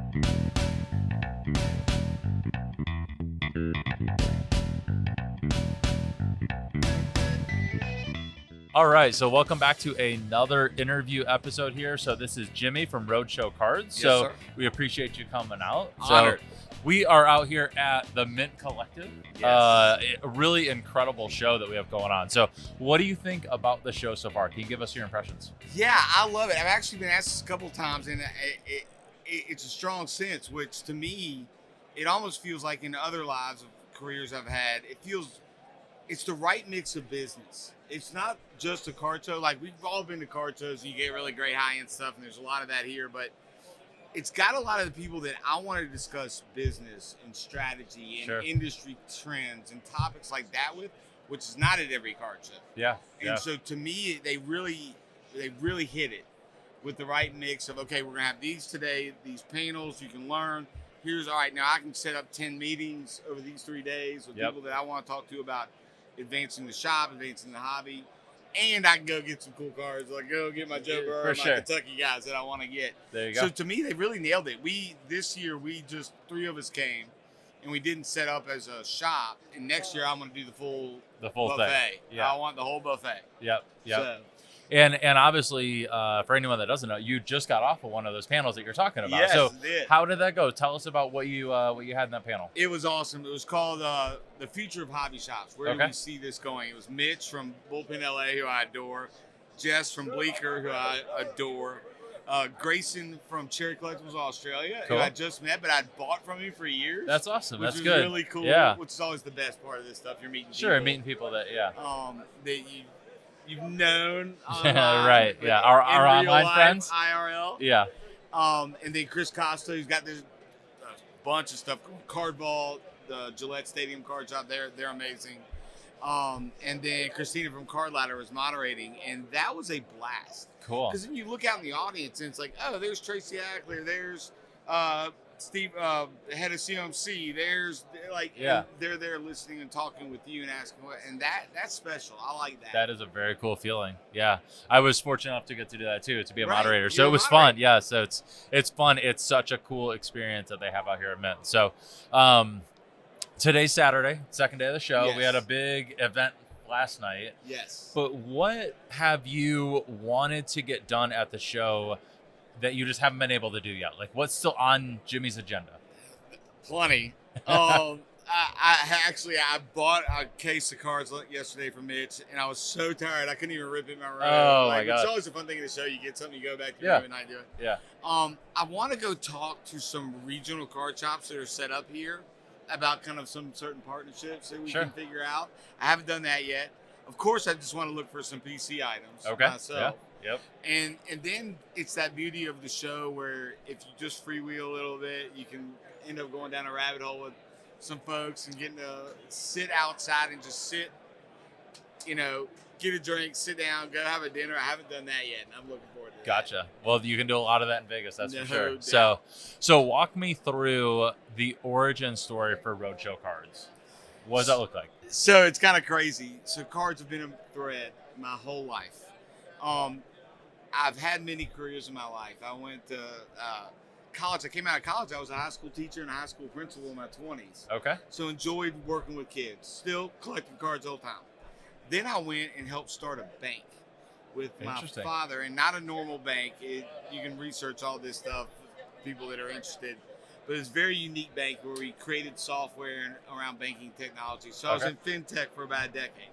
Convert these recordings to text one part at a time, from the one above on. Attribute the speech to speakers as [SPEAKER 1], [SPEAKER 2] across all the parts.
[SPEAKER 1] All right, so welcome back to another interview episode here. So this is Jimmy from Roadshow Cards.
[SPEAKER 2] Yes, sir.
[SPEAKER 1] We appreciate you coming out.
[SPEAKER 2] Honored.
[SPEAKER 1] So we are out here at the Mint Collective.
[SPEAKER 2] Yes.
[SPEAKER 1] A really incredible show that we have going on. So what do you think about the show so far? Can you give us your impressions?
[SPEAKER 2] Yeah, I love it. I've actually been asked this a couple of times, and it's a strong sense, which to me, it almost feels like in other lives of careers I've had, it's the right mix of business. It's not just a card show. Like, we've all been to card shows, and you get really great high-end stuff, and there's a lot of that here, but it's got a lot of the people that I want to discuss business and strategy and
[SPEAKER 1] Sure.
[SPEAKER 2] industry trends and topics like that with, which is not at every card show.
[SPEAKER 1] Yeah.
[SPEAKER 2] And so to me, they really hit it with the right mix of, okay, we're going to have these today, these panels, you can learn. All right, now I can set up 10 meetings over these 3 days with people that I want to talk to about advancing the shop, advancing the hobby, and I can go get some cool cards. Like, go get my Joe Burrow, my Kentucky guys that I want to get.
[SPEAKER 1] There you go.
[SPEAKER 2] So to me, they really nailed it. This year, three of us came, and we didn't set up as a shop. And next year, I'm going to do the full buffet.
[SPEAKER 1] Thing. Yeah.
[SPEAKER 2] I want the whole buffet.
[SPEAKER 1] Yep.
[SPEAKER 2] So,
[SPEAKER 1] And obviously, for anyone that doesn't know, you just got off of one of those panels that you're talking about.
[SPEAKER 2] Yes,
[SPEAKER 1] so
[SPEAKER 2] I did.
[SPEAKER 1] how did that go? Tell us about what you had in that panel.
[SPEAKER 2] It was awesome. It was called The Future of Hobby Shops. Where do we see this going? It was Mitch from Bullpen LA, who I adore, Jess from Bleecker, who I adore, Grayson from Cherry Collectibles Australia, who I just met, but I'd bought from him for years.
[SPEAKER 1] That's awesome.
[SPEAKER 2] Which
[SPEAKER 1] That's
[SPEAKER 2] is
[SPEAKER 1] good.
[SPEAKER 2] Really cool.
[SPEAKER 1] Yeah.
[SPEAKER 2] Which is always the best part of this stuff. You're meeting people.
[SPEAKER 1] Sure, meeting people that
[SPEAKER 2] that you've known online,
[SPEAKER 1] right. Yeah. Our online
[SPEAKER 2] life,
[SPEAKER 1] friends.
[SPEAKER 2] IRL.
[SPEAKER 1] Yeah.
[SPEAKER 2] And then Chris Costa, who's got this bunch of stuff. Card Vault, the Gillette Stadium Card Shop, they're amazing. And then Christina from Card Ladder was moderating, and that was a blast.
[SPEAKER 1] Cool.
[SPEAKER 2] Because then you look out in the audience, and it's like, oh, there's Tracy Ackler, there's Steve, head of CMC. They're there listening and talking with you and asking what, and that's special. I like that.
[SPEAKER 1] That is a very cool feeling. Yeah, I was fortunate enough to get to do that too, to be a moderator. So
[SPEAKER 2] You're
[SPEAKER 1] it was fun. Yeah, so it's fun. It's such a cool experience that they have out here at Mint. So, today's Saturday, second day of the show.
[SPEAKER 2] Yes.
[SPEAKER 1] We had a big event last night.
[SPEAKER 2] Yes.
[SPEAKER 1] But what have you wanted to get done at the show that you just haven't been able to do yet? Like, what's still on Jimmy's agenda?
[SPEAKER 2] Plenty. I bought a case of cards yesterday from Mitch, and I was so tired I couldn't even rip in my room.
[SPEAKER 1] My God.
[SPEAKER 2] It's always a fun thing to show. You get something, you go back to your room and not do it.
[SPEAKER 1] Yeah.
[SPEAKER 2] I want to go talk to some regional card shops that are set up here about kind of some certain partnerships that we can figure out. I haven't done that yet. Of course, I just want to look for some PC items myself.
[SPEAKER 1] Yep.
[SPEAKER 2] And then it's that beauty of the show where if you just freewheel a little bit, you can end up going down a rabbit hole with some folks and getting to sit outside and just sit, get a drink, sit down, go have a dinner. I haven't done that yet, and I'm looking forward to that.
[SPEAKER 1] Gotcha. Well, you can do a lot of that in Vegas, that's for sure. So walk me through the origin story for Roadshow Cards. What does that look like?
[SPEAKER 2] So it's kind of crazy. So cards have been a thread my whole life. I've had many careers in my life. I went to college. I came out of college. I was a high school teacher and a high school principal in my 20s.
[SPEAKER 1] Okay.
[SPEAKER 2] So enjoyed working with kids. Still collecting cards all the time. Then I went and helped start a bank with my father, and not a normal bank. You can research all this stuff, people that are interested. But it's a very unique bank where we created software around banking technology. So I was in fintech for about a decade.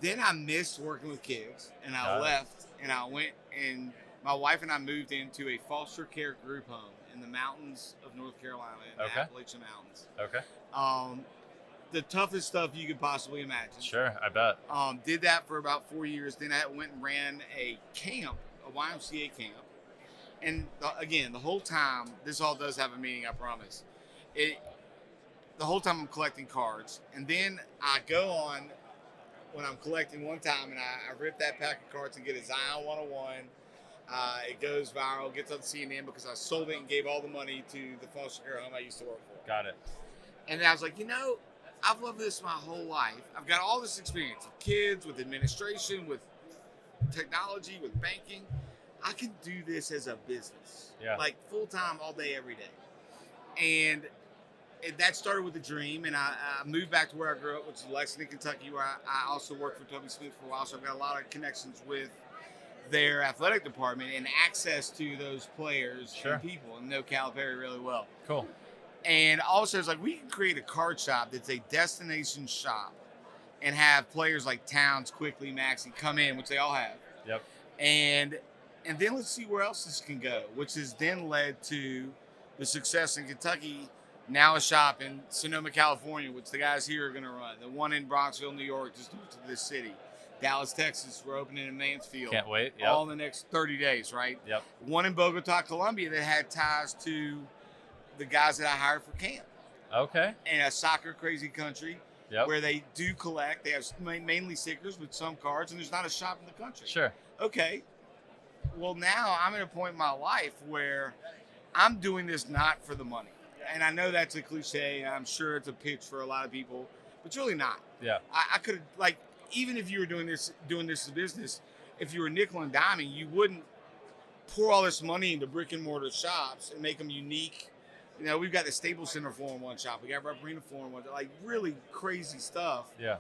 [SPEAKER 2] Then I missed working with kids, and I left, and I went, and my wife and I moved into a foster care group home in the mountains of North Carolina, in the Appalachian Mountains.
[SPEAKER 1] Okay.
[SPEAKER 2] The toughest stuff you could possibly imagine.
[SPEAKER 1] Sure, I bet.
[SPEAKER 2] Did that for about 4 years. Then I went and ran a camp, a YMCA camp. And again, the whole time, this all does have a meaning, I promise. The whole time I'm collecting cards. And then I go on, when I'm collecting one time, and I rip that pack of cards and get a Zion 101. It goes viral, gets on CNN because I sold it and gave all the money to the foster care home I used to work for.
[SPEAKER 1] Got it.
[SPEAKER 2] And I was like, I've loved this my whole life. I've got all this experience with kids, with administration, with technology, with banking. I could do this as a business,
[SPEAKER 1] like
[SPEAKER 2] full-time all day, every day. And that started with a dream, and I moved back to where I grew up, which is Lexington, Kentucky, where I also worked for Toby Smith for a while, so I've got a lot of connections with their athletic department and access to those players and people, and know Calipari really well.
[SPEAKER 1] Cool.
[SPEAKER 2] And also, it's like we can create a card shop that's a destination shop and have players like Towns, Quickly, Maxey come in, which they all have.
[SPEAKER 1] Yep.
[SPEAKER 2] And then let's see where else this can go, which has then led to the success in Kentucky. Now a shop in Sonoma, California, which the guys here are going to run. The one in Bronxville, New York, just moved to this city. Dallas, Texas, we're opening in Mansfield.
[SPEAKER 1] Can't wait. Yep.
[SPEAKER 2] All in the next 30 days, right?
[SPEAKER 1] Yep.
[SPEAKER 2] One in Bogota, Colombia, that had ties to the guys that I hired for camp.
[SPEAKER 1] Okay.
[SPEAKER 2] In a soccer crazy country where they do collect. They have mainly stickers with some cards, and there's not a shop in the country.
[SPEAKER 1] Sure.
[SPEAKER 2] Okay. Well, now I'm at a point in my life where I'm doing this not for the money. And I know that's a cliche, and I'm sure it's a pitch for a lot of people, but it's really not.
[SPEAKER 1] Yeah.
[SPEAKER 2] I could have, like, even if you were doing this as a business, if you were nickel and diming, you wouldn't pour all this money into brick and mortar shops and make them unique. You know, we've got the Staples Center 4-in-1 shop. We got Arena 4-in-1, like really crazy stuff.
[SPEAKER 1] Yeah.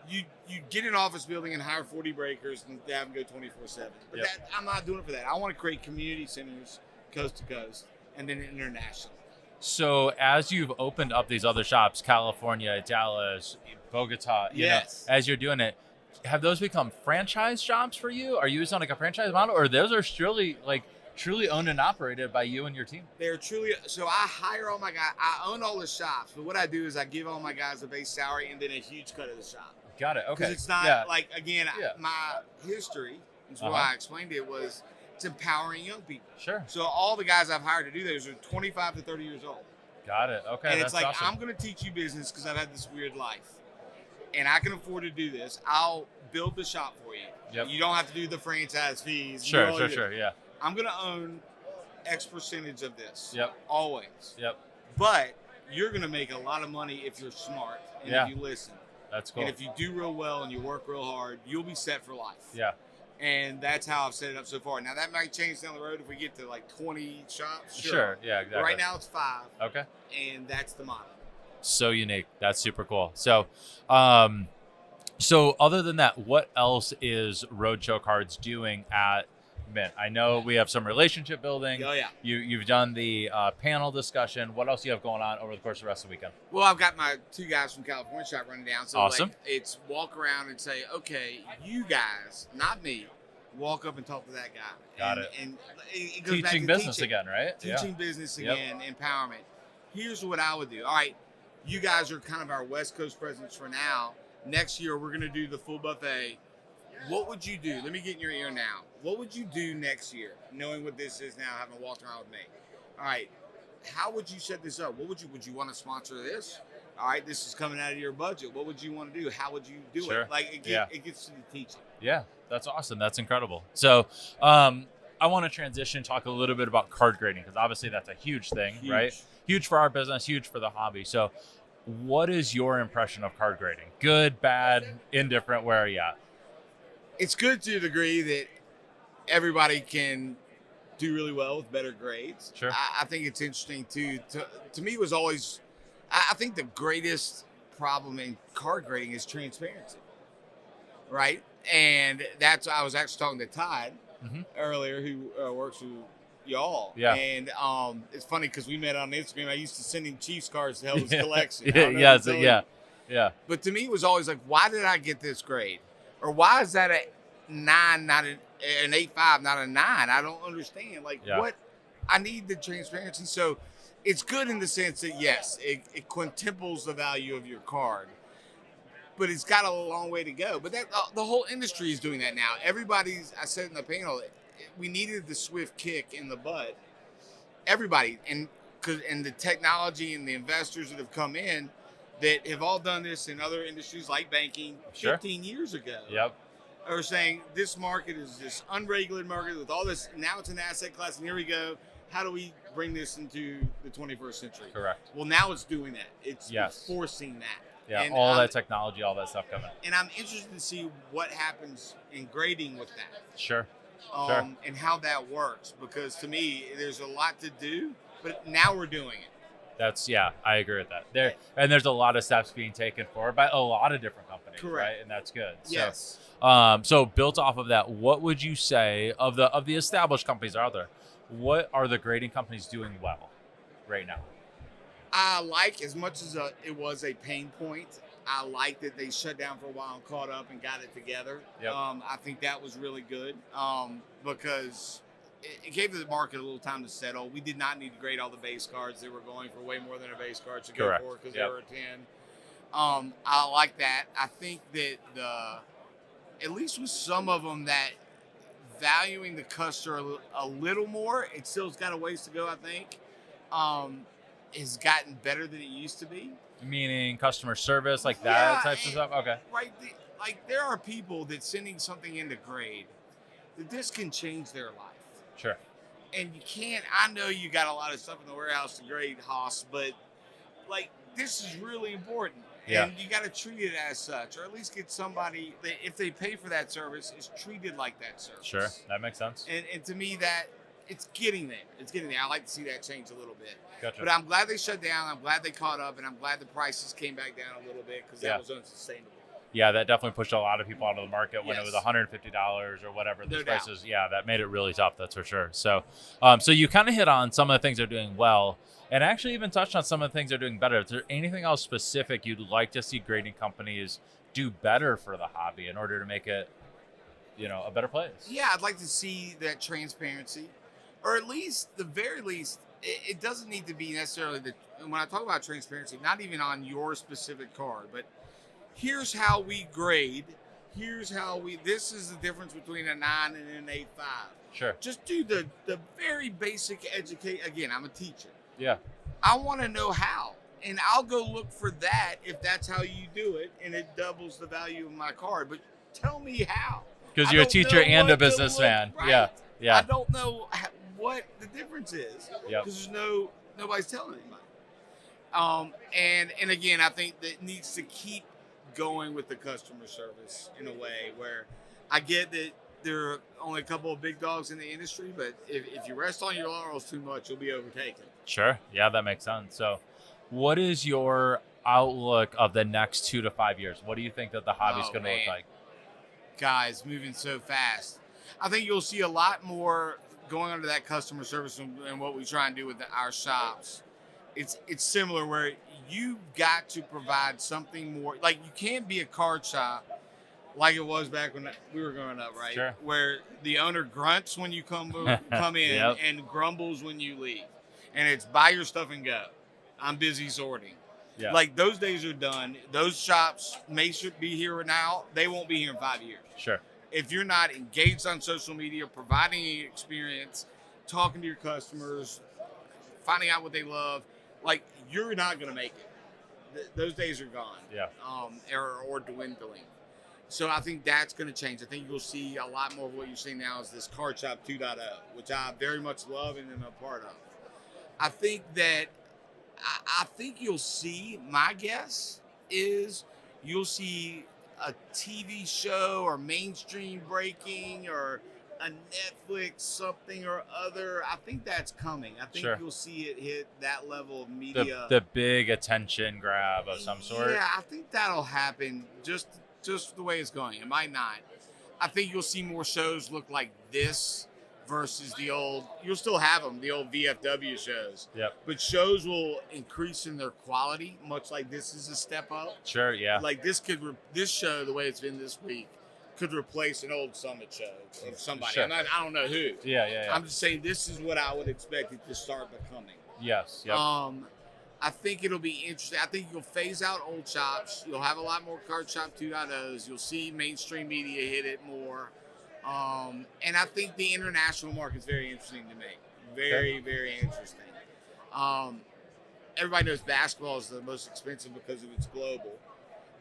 [SPEAKER 2] You get an office building and hire 40 breakers and have them go 24/7. But I'm not doing it for that. I want to create community centers coast to coast and then international.
[SPEAKER 1] So as you've opened up these other shops, California, Dallas, Bogota, you know, as you're doing it, have those become franchise shops for you? Are you using like a franchise model, or those are truly owned and operated by you and your team?
[SPEAKER 2] They're truly, so I hire all my guys. I own all the shops, but what I do is I give all my guys a base salary and then a huge cut of the shop.
[SPEAKER 1] Got it. Okay.
[SPEAKER 2] Because it's not like, again, my history, is why I explained it, was it's empowering young people.
[SPEAKER 1] Sure.
[SPEAKER 2] So all the guys I've hired to do those are 25 to 30 years old.
[SPEAKER 1] Got it. Okay.
[SPEAKER 2] And
[SPEAKER 1] that's
[SPEAKER 2] it's like,
[SPEAKER 1] awesome.
[SPEAKER 2] I'm going to teach you business because I've had this weird life. And I can afford to do this. I'll build the shop for you.
[SPEAKER 1] Yep.
[SPEAKER 2] You don't have to do the franchise fees.
[SPEAKER 1] Sure. Yeah.
[SPEAKER 2] I'm going to own X percentage of this.
[SPEAKER 1] Yep.
[SPEAKER 2] Always.
[SPEAKER 1] Yep.
[SPEAKER 2] But you're going to make a lot of money if you're smart and if you listen.
[SPEAKER 1] That's cool.
[SPEAKER 2] And if you do real well and you work real hard, you'll be set for life.
[SPEAKER 1] Yeah.
[SPEAKER 2] And that's how I've set it up so far. Now, that might change down the road if we get to like 20 shops.
[SPEAKER 1] Sure. Yeah, exactly.
[SPEAKER 2] But right now, it's 5.
[SPEAKER 1] Okay.
[SPEAKER 2] And that's the model.
[SPEAKER 1] So unique. That's super cool. So, so other than that, what else is Roadshow Cards doing at Mint? I know we have some relationship building.
[SPEAKER 2] Oh, yeah.
[SPEAKER 1] You've done the panel discussion. What else do you have going on over the course of the rest of the weekend?
[SPEAKER 2] Well, I've got my 2 guys from California shop running down. So
[SPEAKER 1] awesome.
[SPEAKER 2] Like, it's walk around and say, okay, you guys, not me, walk up and talk to that guy.
[SPEAKER 1] Got it.
[SPEAKER 2] And it goes back
[SPEAKER 1] teaching
[SPEAKER 2] to
[SPEAKER 1] business
[SPEAKER 2] teaching.
[SPEAKER 1] again, right?
[SPEAKER 2] Teaching business again, empowerment. Here's what I would do. All right, you guys are kind of our West Coast presence for now. Next year, we're going to do the full buffet. What would you do? Let me get in your ear now. What would you do next year, knowing what this is now, having walked around with me? All right, how would you set this up? What would you want to sponsor this? All right, this is coming out of your budget. What would you want to do? How would you do it? Like, it gets to the teaching.
[SPEAKER 1] Yeah, that's awesome. That's incredible. So I want to transition, talk a little bit about card grading, because obviously that's a huge thing, right? Huge for our business, huge for the hobby. So what is your impression of card grading? Good, bad, indifferent? Where are you at?
[SPEAKER 2] It's good to the degree that everybody can do really well with better grades.
[SPEAKER 1] Sure.
[SPEAKER 2] I think it's interesting too. To me, it was always, I think the greatest problem in card grading is transparency, right? And that's, I was actually talking to Todd earlier, who works with y'all. Yeah. And it's funny because we met on Instagram. I used to send him Chiefs cards to help his collection.
[SPEAKER 1] Yeah.
[SPEAKER 2] But to me, it was always like, why did I get this grade? Or why is that a 9, not an 8.5, not a 9? I don't understand. Like, what? I need the transparency. So it's good in the sense that, yes, it quintuples the value of your card. But it's got a long way to go. But that the whole industry is doing that now. Everybody's, I said in the panel, we needed the swift kick in the butt. Everybody. And the technology and the investors that have come in that have all done this in other industries like banking 15 years ago. Are saying this market is this unregulated market with all this. Now it's an asset class, and here we go. How do we bring this into the 21st century?
[SPEAKER 1] Correct.
[SPEAKER 2] Well, now it's doing that. It's forcing that.
[SPEAKER 1] Yeah, and all that technology, all that stuff coming.
[SPEAKER 2] And I'm interested to see what happens in grading with that.
[SPEAKER 1] Sure.
[SPEAKER 2] and how that works. Because to me, there's a lot to do, but now we're doing it.
[SPEAKER 1] I agree with that. There's a lot of steps being taken forward by a lot of different companies,
[SPEAKER 2] Correct.
[SPEAKER 1] right? And that's good.
[SPEAKER 2] Yes.
[SPEAKER 1] So built off of that, what would you say of the established companies that are out there? What are the grading companies doing well right now?
[SPEAKER 2] I like, as much as it was a pain point, I like that they shut down for a while and caught up and got it together.
[SPEAKER 1] Yep.
[SPEAKER 2] I think that was really good because it gave the market a little time to settle. We did not need to grade all the base cards. They were going for way more than a base card to go for because they were a 10. I like that. I think that at least with some of them, that valuing the customer a little more, it still's got a ways to go, I think, has gotten better than it used to be.
[SPEAKER 1] Meaning customer service, like that types of stuff? Okay.
[SPEAKER 2] Right. Like there are people that sending something into grade that this can change their life.
[SPEAKER 1] Sure.
[SPEAKER 2] And you can't, I know you got a lot of stuff in the warehouse to grade, Haas, but like this is really important.
[SPEAKER 1] Yeah.
[SPEAKER 2] And you got to treat it as such, or at least get somebody that, if they pay for that service, is treated like that service.
[SPEAKER 1] Sure. That makes sense.
[SPEAKER 2] And to me, that it's getting there. It's getting there. I like to see that change a little bit.
[SPEAKER 1] Gotcha.
[SPEAKER 2] But I'm glad they shut down. I'm glad they caught up, and I'm glad the prices came back down a little bit because that was unsustainable.
[SPEAKER 1] Yeah, that definitely pushed a lot of people out of the market when it was $150 or whatever the prices. Yeah, that made it really tough. That's for sure. So, so you kind of hit on some of the things they're doing well, and actually even touched on some of the things they're doing better. Is there anything else specific you'd like to see grading companies do better for the hobby in order to make it, a better place?
[SPEAKER 2] Yeah, I'd like to see that transparency, or at least, the very least, it doesn't need to be necessarily when I talk about transparency, not even on your specific card, but here's how we grade. This is the difference between a 9 and an 8.5.
[SPEAKER 1] Sure.
[SPEAKER 2] Just do the very basic educate. Again, I'm a teacher.
[SPEAKER 1] Yeah.
[SPEAKER 2] I want to know how. And I'll go look for that if that's how you do it and it doubles the value of my card. But tell me how.
[SPEAKER 1] Because you're a teacher and a businessman.
[SPEAKER 2] Right.
[SPEAKER 1] Yeah.
[SPEAKER 2] I don't know what the difference is.
[SPEAKER 1] Yep.
[SPEAKER 2] Because nobody's telling anybody. And again, I think that needs to keep going with the customer service in a way where I get that there are only a couple of big dogs in the industry, but if you rest on your laurels too much, you'll be overtaken.
[SPEAKER 1] Sure. Yeah, that makes sense. So what is your outlook of the next 2 to 5 years? What do you think that the hobby's going to look like?
[SPEAKER 2] Guys, moving so fast. I think you'll see a lot more going under that customer service and what we try and do with our shops. It's similar where you've got to provide something more. Like, you can't be a card shop like it was back when we were growing up, right?
[SPEAKER 1] Sure.
[SPEAKER 2] Where the owner grunts when you come in and grumbles when you leave. And it's buy your stuff and go. I'm busy sorting.
[SPEAKER 1] Yeah.
[SPEAKER 2] Like, those days are done. Those shops should be here now. They won't be here in 5 years.
[SPEAKER 1] Sure.
[SPEAKER 2] If you're not engaged on social media, providing an experience, talking to your customers, finding out what they love, like, you're not going to make it. Those days are gone.
[SPEAKER 1] Yeah.
[SPEAKER 2] Or dwindling. So I think that's going to change. I think you'll see a lot more of what you're seeing now is this Card Shop 2.0, which I very much love and am a part of. I think that I think you'll see, my guess is you'll see a TV show or mainstream breaking or a Netflix something or other. I think that's coming. I think you'll see it hit that level of media.
[SPEAKER 1] The big attention grab of some sort.
[SPEAKER 2] Yeah, I think that'll happen just the way it's going. It might not. I think you'll see more shows look like this versus the old. You'll still have them, the old VFW shows.
[SPEAKER 1] Yep.
[SPEAKER 2] But shows will increase in their quality, much like this is a step up.
[SPEAKER 1] Sure, yeah.
[SPEAKER 2] Like this show, the way it's been this week, could replace an old Summit show of somebody.
[SPEAKER 1] Sure.
[SPEAKER 2] I don't know who.
[SPEAKER 1] Yeah.
[SPEAKER 2] I'm just saying this is what I would expect it to start becoming.
[SPEAKER 1] Yes. Yep.
[SPEAKER 2] I think it'll be interesting. I think you'll phase out old shops. You'll have a lot more Card Shop 2.0s. You'll see mainstream media hit it more. And I think the international market is very interesting to me. Very, very interesting. Everybody knows basketball is the most expensive because of its global.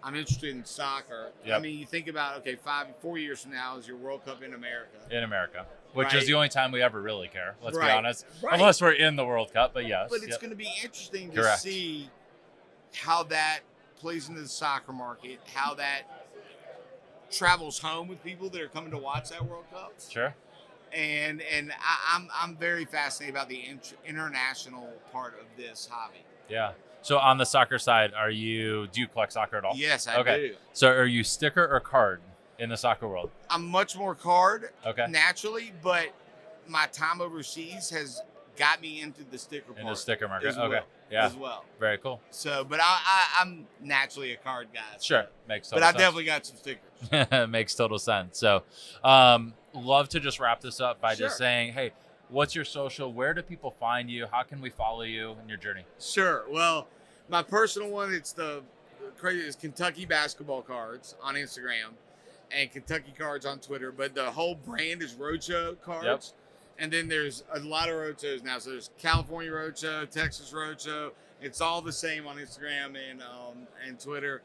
[SPEAKER 2] I'm interested in soccer.
[SPEAKER 1] Yep.
[SPEAKER 2] I mean, you think about, 4 years from now is your World Cup in America.
[SPEAKER 1] In America, which is the only time we ever really care, let's be honest.
[SPEAKER 2] Right.
[SPEAKER 1] Unless we're in the World Cup, but yes.
[SPEAKER 2] But it's going to be interesting to see how that plays into the soccer market, how that travels home with people that are coming to watch that World Cup.
[SPEAKER 1] Sure.
[SPEAKER 2] I'm very fascinated about the international part of this hobby.
[SPEAKER 1] Yeah. So on the soccer side, do you collect soccer at all?
[SPEAKER 2] Yes, I do.
[SPEAKER 1] So are you sticker or card in the soccer world?
[SPEAKER 2] I'm much more card
[SPEAKER 1] naturally,
[SPEAKER 2] but my time overseas has got me into the sticker part.
[SPEAKER 1] In the sticker market.
[SPEAKER 2] As well,
[SPEAKER 1] Yeah.
[SPEAKER 2] As well.
[SPEAKER 1] Very cool.
[SPEAKER 2] So, but I'm naturally a card guy.
[SPEAKER 1] Sure. Makes total
[SPEAKER 2] sense. But I
[SPEAKER 1] sense.
[SPEAKER 2] definitely got some stickers.
[SPEAKER 1] Makes total sense. So, love to just wrap this up by just saying, hey, what's your social? Where do people find you? How can we follow you in your journey?
[SPEAKER 2] Sure. Well, my personal one, it's Kentucky Basketball Cards on Instagram and Kentucky Cards on Twitter. But the whole brand is Roadshow Cards.
[SPEAKER 1] Yep.
[SPEAKER 2] And then there's a lot of roadshows now. So there's California Roadshow, Texas Roadshow. It's all the same on Instagram and Twitter.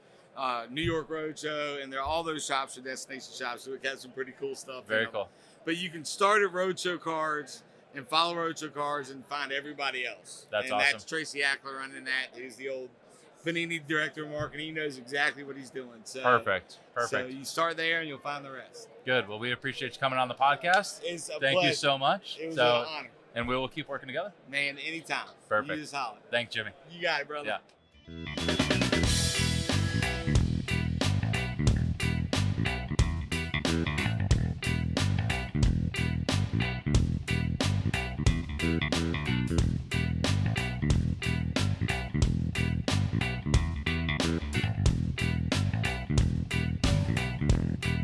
[SPEAKER 2] New York Roadshow, and all those shops are destination shops. So we got some pretty cool stuff.
[SPEAKER 1] Very cool.
[SPEAKER 2] But you can start at Roadshow Cards and follow Roadshow Cards and find everybody else.
[SPEAKER 1] That's awesome.
[SPEAKER 2] That's Tracy Ackler running that. He's the old Panini director of marketing. He knows exactly what he's doing. So
[SPEAKER 1] Perfect.
[SPEAKER 2] So you start there and you'll find the rest.
[SPEAKER 1] Good. Well, we appreciate you coming on the podcast.
[SPEAKER 2] It's a
[SPEAKER 1] Thank
[SPEAKER 2] pleasure.
[SPEAKER 1] you so much.
[SPEAKER 2] It was an honor.
[SPEAKER 1] And we will keep working together.
[SPEAKER 2] Man, anytime.
[SPEAKER 1] Perfect.
[SPEAKER 2] You just holler.
[SPEAKER 1] Thanks, Jimmy.
[SPEAKER 2] You got it, brother.
[SPEAKER 1] Yeah.